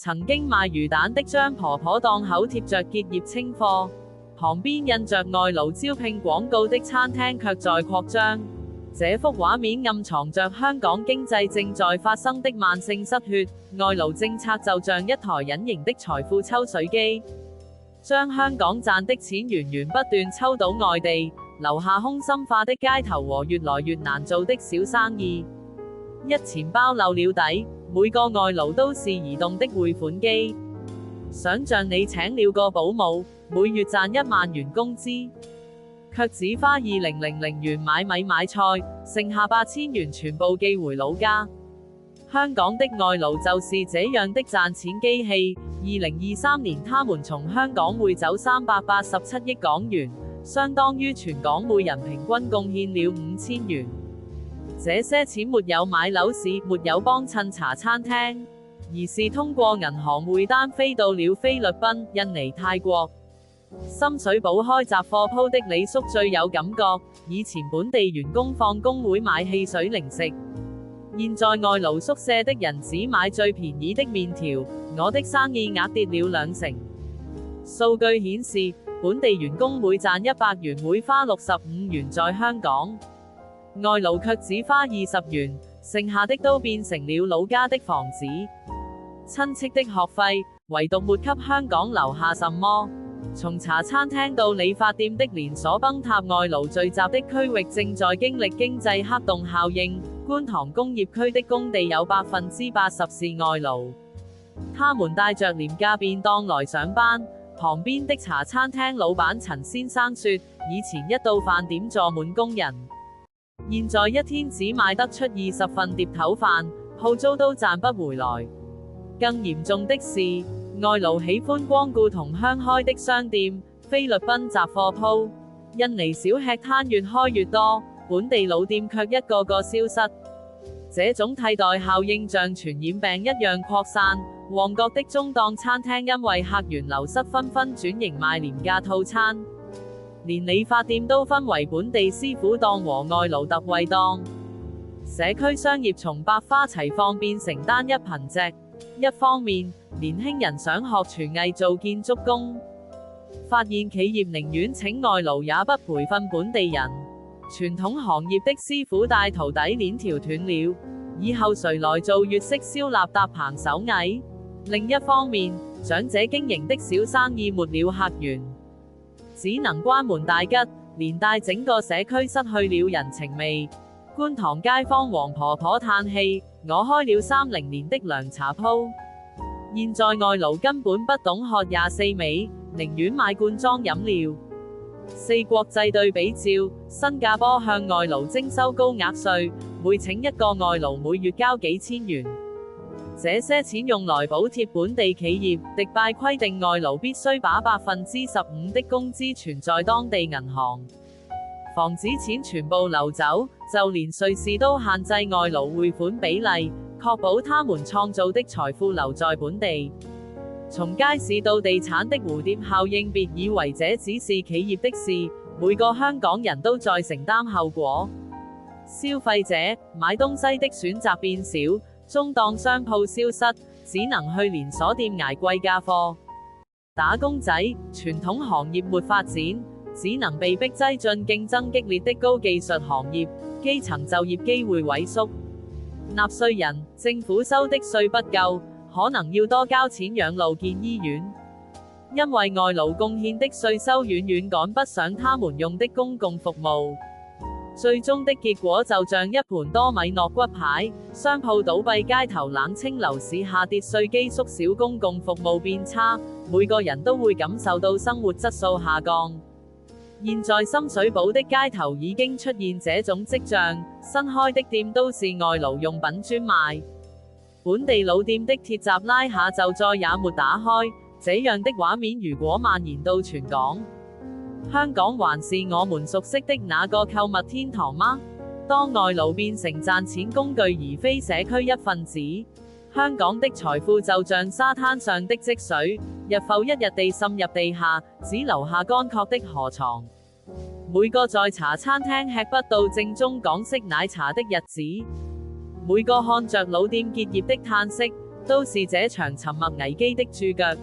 曾經賣魚蛋的張婆婆檔口貼着結業清貨，旁邊印着外勞招聘廣告的餐廳卻在擴張。這幅畫面暗藏着香港經濟正在發生的慢性失血，外勞政策就像一台隱形的財富抽水機，將香港賺的錢源源不斷抽到外地，留下空心化的街頭和越來越難做的小生意。一錢包漏了底，每個外勞都是移動的匯款機。想像你請了個保姆，每月賺1萬元工資，卻只花2000元買米買菜，剩下8000元全部寄回老家。香港的外勞就是這樣的賺錢機器。2023年他們從香港匯走387億港元，相當於全港每人平均貢獻了5000元。這些錢沒有買樓市，沒有幫襯茶餐廳，而是通過銀行匯單飛到了菲律賓、印尼、泰國。深水埗開雜貨鋪的李叔最有感覺，以前本地員工放工會買汽水零食，現在外勞宿舍的人只買最便宜的麵條，我的生意額跌了2成。數據顯示，本地員工每賺100元會花65元在香港，外勞卻只花20元，剩下的都變成了老家的房子、親戚的學費，唯獨沒給香港留下什麼。從茶餐廳到理髮店的連鎖崩塌，外勞聚集的區域正在經歷經濟黑洞效應。觀塘工業區的工地有80%是外勞，他們帶着廉價便當來上班。旁邊的茶餐廳老闆陳先生說，以前一到飯點坐滿工人，現在一天只賣得出20份碟頭飯，鋪租都賺不回來。更嚴重的是，外勞喜歡光顧同鄉開的商店、菲律賓雜貨鋪、印尼小吃攤越開越多，本地老店卻一個個消失。這種替代效應像傳染病一樣擴散。旺角的中檔餐廳因為客源流失，紛紛轉型賣廉價套餐，連理髮店都分為本地師傅檔和外勞特惠檔。社區商業從百花齊放變成單一貧瘠。一方面，年輕人想學廚藝做建築工，發現企業寧願請外勞也不培訓本地人。傳統行業的師傅帶徒弟鏈條斷了，以後誰來做粵式燒臘搭棚手藝？另一方面，長者經營的小生意沒了客源，只能關門大吉，連帶整個社區失去了人情味。觀塘街坊黃婆婆嘆氣：我開了30年的涼茶鋪，現在外勞根本不懂喝24味，寧願買罐裝飲料。4國際對比照，新加坡向外勞徵收高額稅，每請一個外勞每月交幾千元。這些錢用來補貼本地企業，迪拜規定外勞必須把15%的工資存在當地銀行，防止錢全部流走。就連瑞士都限制外勞匯款比例，確保他們創造的財富留在本地。從街市到地產的蝴蝶效應，別以為這只是企業的事，每個香港人都在承擔後果。消費者買東西的選擇變少，中檔商鋪消失，只能去連鎖店捱貴價貨。打工仔，傳統行業沒發展，只能被迫擠進競爭激烈的高技術行業，基層就業機會萎縮。納稅人，政府收的稅不夠，可能要多交錢養老建醫院，因為外勞貢獻的稅收遠遠趕不上他們用的公共服務。最終的結果就像一盤多米諾骨牌，商鋪倒閉，街頭冷清，樓市下跌，稅基縮小，公共服務變差，每個人都會感受到生活質素下降。現在深水埗的街頭已經出現這種跡象，新開的店都是外勞用品專賣，本地老店的鐵閘拉下就再也沒打開。這樣的畫面如果蔓延到全港，香港還是我們熟悉的那個購物天堂嗎？當外勞變成賺錢工具而非社區一份子，香港的財富就像沙灘上的積水，日復一日地滲入地下，只留下乾涸的河床。每個在茶餐廳吃不到正宗港式奶茶的日子，每個看着老店結業的嘆息，都是這場沉默危機的注腳。